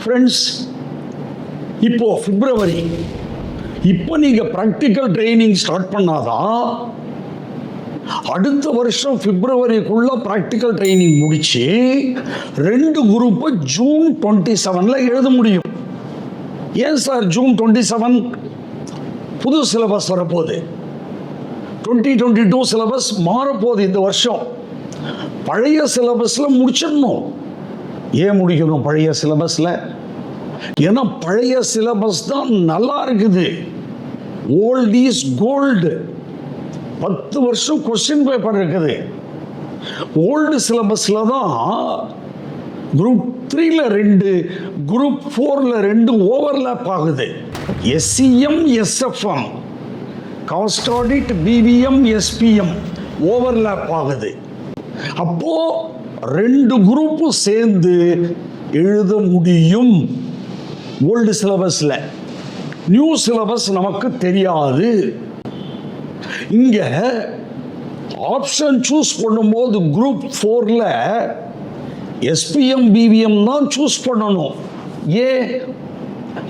Friends, இப்போ பிப்ரவரி, இப்போ நீங்கள் ப்ராக்டிக்கல் ட்ரைனிங் ஸ்டார்ட் பண்ணாதான் அடுத்த வருஷம் பிப்ரவரிக்குள்ள ப்ராக்டிக்கல் ட்ரைனிங் முடிச்சு 2 குரூப்பை ஜூன் 27 எழுத முடியும். ஏன் சார் ஜூன் 27? புது சிலபஸ் வரப்போகுது. 2022 சிலபஸ் மாறப்போகுது. இந்த வருஷம் பழைய சிலபஸில் முடிச்சிடணும். ஏன் முடிக்கணும் பழைய சிலபஸில்? ஏன்னா பழைய சிலபஸ் தான் நல்லா இருக்குது. Old is gold. 10 வருஷம் கொஸ்டின் பேப்பர் இருக்குது. ஓல்டு சிலபஸில் தான் குரூப் 3ல் 2, குரூப் 4ல் 2 ஓவர்லேப் ஆகுது. SCM, SFM, cost audit, BVM, SPM overlap ஆகுது. அப்போ 2 குரூப்பும் சேர்ந்து எழுத முடியும் ஓல்டு சிலபஸில். நியூ சிலபஸ் நமக்கு தெரியாது. இங்க ஆப்ஷன் சூஸ் பண்ணும்போது குரூப் 4ல் SPM, BVM தான் சூஸ் பண்ணணும். ஏன்?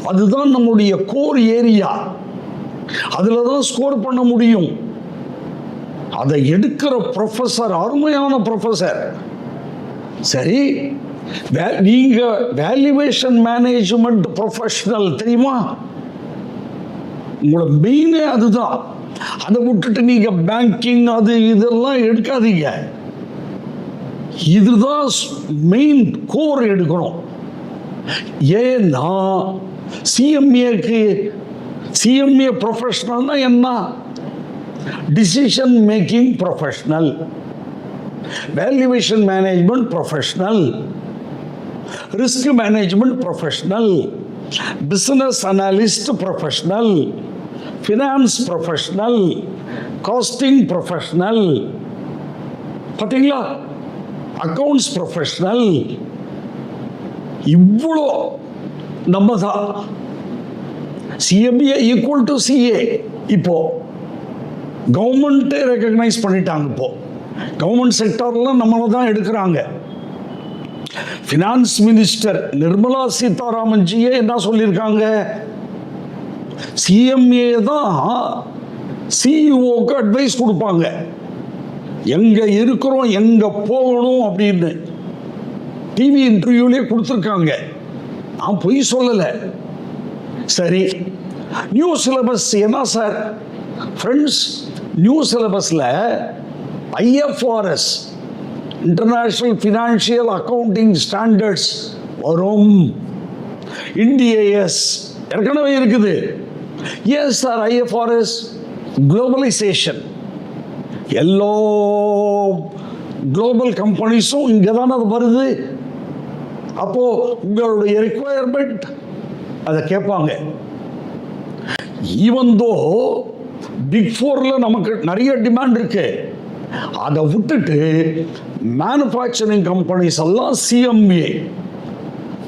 அதுதான் நம்முடைய கோர் ஏரியா. அதில் தான் ஸ்கோர் பண்ண முடியும். அதை எடுக்கிற ப்ரொஃபஸர் அருமையான ப்ரொஃபஸர். சரி, நீங்க வேல்யூவேஷன் மேனேஜ்மெண்ட் ப்ரொஃபஷனல் தெரியுமா? உங்களோட மெயினே அதுதான். அதை விட்டுட்டு நீங்க பேங்கிங் அது இதெல்லாம் எடுக்காதீங்க. இதுதான் மெயின் கோர் எடுக்கணும். ஏன்னா சிஎம்ஏ ப்ரொஃபஷனல்னா என்ன? Decision making professional, valuation management professional, risk management professional, business analyst professional, finance professional, costing professional, பார்த்தீங்களா, அக்கவுண்ட்ஸ் ப்ரொஃபஷனல். இவ்வளோ நம்ம தான். சிஎம்ஏ ஈக்குவல் டு CA இப்போ கவர்மெண்ட்டே ரெக்கக்னைஸ் பண்ணிட்டாங்க. இப்போ கவர்மெண்ட் செக்டார்லாம் நம்மளை தான் எடுக்கிறாங்க. ஃபினான்ஸ் மினிஸ்டர் நிர்மலா சீதாராமன்ஜியே என்ன சொல்லியிருக்காங்க? சிஎம்ஏ தான் சிஇஓக்கு அட்வைஸ் கொடுப்பாங்க, எங்க இருக்கிறோம் எங்க போகணும் அப்படின்னு. டிவி இன்டர்வியூலேயே கொடுத்துருக்காங்க. நான் பொய் சொல்லலை. சரி, நியூ சிலபஸ் என்ன சார்? ஃப்ரெண்ட்ஸ், நியூ சிலபஸில் IFRS, international financial accounting standards வரும். IndAS ஏற்கனவே இருக்குது. ஏன் சார் IFRS? குளோபலைசேஷன். எல்லா குளோபல் கம்பெனிஸும் இங்கே தானே அது வருது. அப்போது உங்களுடைய ரிக்குவயர்மெண்ட் அதை கேட்பாங்க. ஈவன் தோ பிக் 4ல் நமக்கு நிறைய டிமாண்ட் இருக்கு. அதை விட்டுட்டு மேனுஃபேக்சரிங் கம்பெனிஸ் எல்லாம் CMA,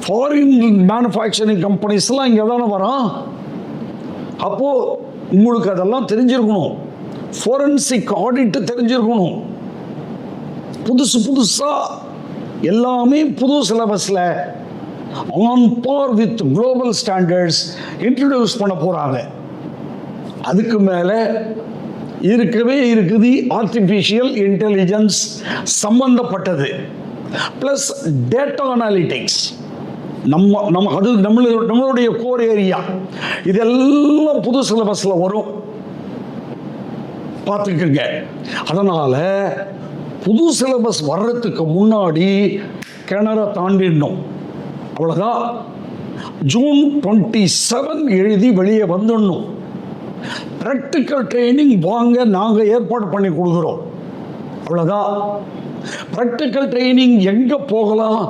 ஃபாரின் மேனுஃபேக்சரிங் கம்பெனிஸ்லாம் இங்கே தானே வரும். அப்போது உங்களுக்கு அதெல்லாம் தெரிஞ்சிருக்கணும். ஃபோரன்சிக் ஆடிட் தெரிஞ்சிருக்கணும். புதுசாக எல்லாமே புது சிலபஸில் on par with global standards introduce பண்ண போகிறாங்க. அதுக்கு மேலே இருக்குது ஆர்டிஃபிஷியல் இன்டெலிஜென்ஸ் சம்பந்தப்பட்டது, ப்ளஸ் டேட்டா அனாலிட்டிக்ஸ். அது நம்மளுடைய கோர் ஏரியா. இதெல்லாம் புது சிலபஸில் வரும், பார்த்துக்குங்க. அதனால் புது சிலபஸ் வர்றதுக்கு முன்னாடி கிணற தாண்டிடணும். அவ்வளோதான். ஜூன் 27 எழுதி வெளியே வந்துடணும். ப்ராக்டிக்கல் ட்ரைனிங் வாங்க, நாங்கள் ஏற்பாடு பண்ணி கொடுக்குறோம். அவ்வளோதான். ப்ராக்டிக்கல் ட்ரைனிங் எங்கே போகலாம்?